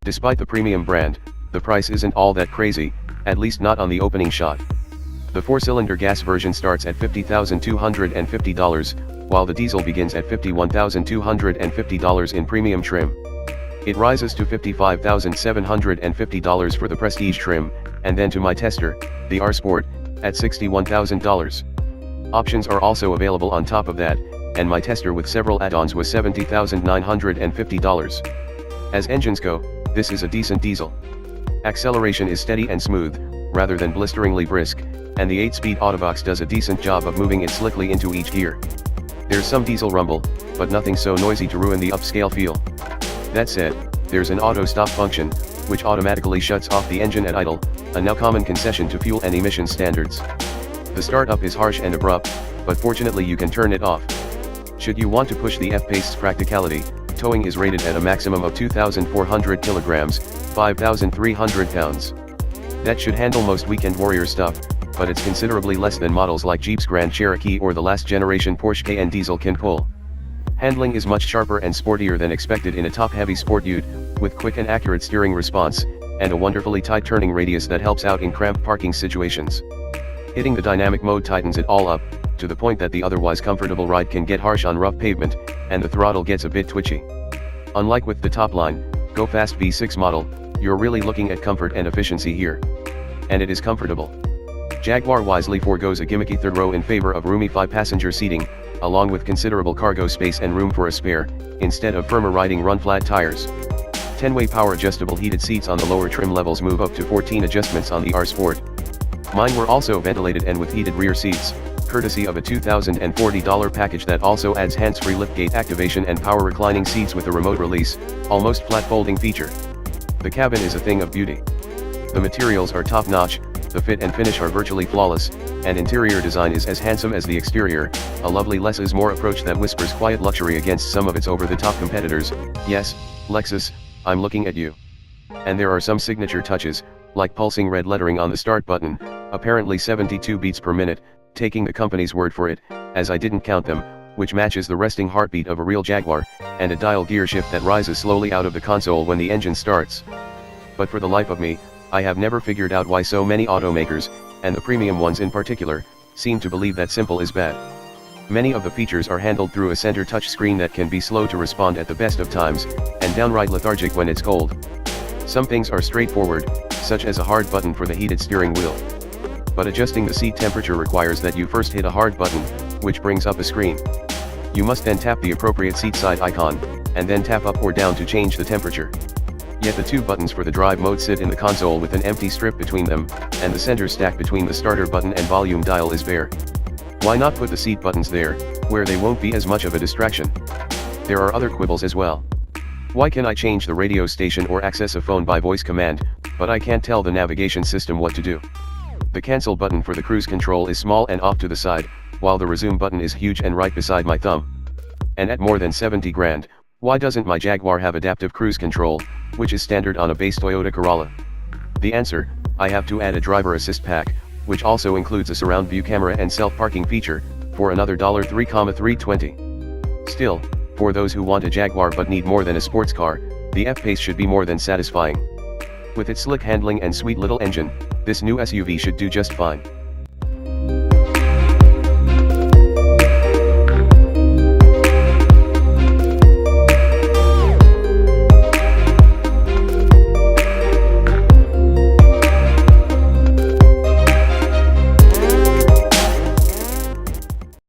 Despite the premium brand, the price isn't all that crazy, at least not on the opening shot. The 4-cylinder gas version starts at $50,250, while the diesel begins at $51,250 in premium trim. It rises to $55,750 for the Prestige trim, and then to my tester, the R Sport, at $61,000. Options are also available on top of that, and my tester with several add-ons was $70,950. As engines go, this is a decent diesel. Acceleration is steady and smooth, rather than blisteringly brisk, and the 8-speed Autobox does a decent job of moving it slickly into each gear. There's some diesel rumble, but nothing so noisy to ruin the upscale feel. That said, there's an auto stop function, which automatically shuts off the engine at idle, a now common concession to fuel and emission standards. The startup is harsh and abrupt, but fortunately you can turn it off. Should you want to push the F PACE's practicality, towing is rated at a maximum of 2,400 kilograms, 5,300 pounds. That should handle most weekend warrior stuff, but it's considerably less than models like Jeep's Grand Cherokee or the last generation Porsche Cayenne diesel can pull. Handling is much sharper and sportier than expected in a top-heavy sport ute, with quick and accurate steering response, and a wonderfully tight turning radius that helps out in cramped parking situations. Hitting the dynamic mode tightens it all up, to the point that the otherwise comfortable ride can get harsh on rough pavement, and the throttle gets a bit twitchy. Unlike with the top-line, Go Fast V6 model, you're really looking at comfort and efficiency here. And it is comfortable. Jaguar wisely forgoes a gimmicky third row in favor of roomy 5-passenger seating, along with considerable cargo space and room for a spare, instead of firmer riding run-flat tires. 10-way power adjustable heated seats on the lower trim levels move up to 14 adjustments on the R Sport. Mine were also ventilated and with heated rear seats, courtesy of a $2,040 package that also adds hands-free liftgate activation and power reclining seats with a remote release, almost flat folding feature. The cabin is a thing of beauty. The materials are top-notch, the fit and finish are virtually flawless, and interior design is as handsome as the exterior, a lovely less is more approach that whispers quiet luxury against some of its over-the-top competitors. Yes, Lexus, I'm looking at you. And there are some signature touches, like pulsing red lettering on the start button, apparently 72 beats per minute, taking the company's word for it, as I didn't count them, which matches the resting heartbeat of a real Jaguar, and a dial gear shift that rises slowly out of the console when the engine starts. But for the life of me, I have never figured out why so many automakers, and the premium ones in particular, seem to believe that simple is bad. Many of the features are handled through a center touch screen that can be slow to respond at the best of times, and downright lethargic when it's cold. Some things are straightforward, such as a hard button for the heated steering wheel. But adjusting the seat temperature requires that you first hit a hard button, which brings up a screen. You must then tap the appropriate seat side icon, and then tap up or down to change the temperature. Yet the two buttons for the drive mode sit in the console with an empty strip between them, and the center stack between the starter button and volume dial is bare. Why not put the seat buttons there, where they won't be as much of a distraction? There are other quibbles as well. Why can I change the radio station or access a phone by voice command, but I can't tell the navigation system what to do? The cancel button for the cruise control is small and off to the side, while the resume button is huge and right beside my thumb. And at more than 70 grand, why doesn't my Jaguar have adaptive cruise control, which is standard on a base Toyota Corolla? The answer, I have to add a driver assist pack, which also includes a surround view camera and self-parking feature, for another $3,320. Still, for those who want a Jaguar but need more than a sports car, the F PACE should be more than satisfying. With its slick handling and sweet little engine, this new SUV should do just fine.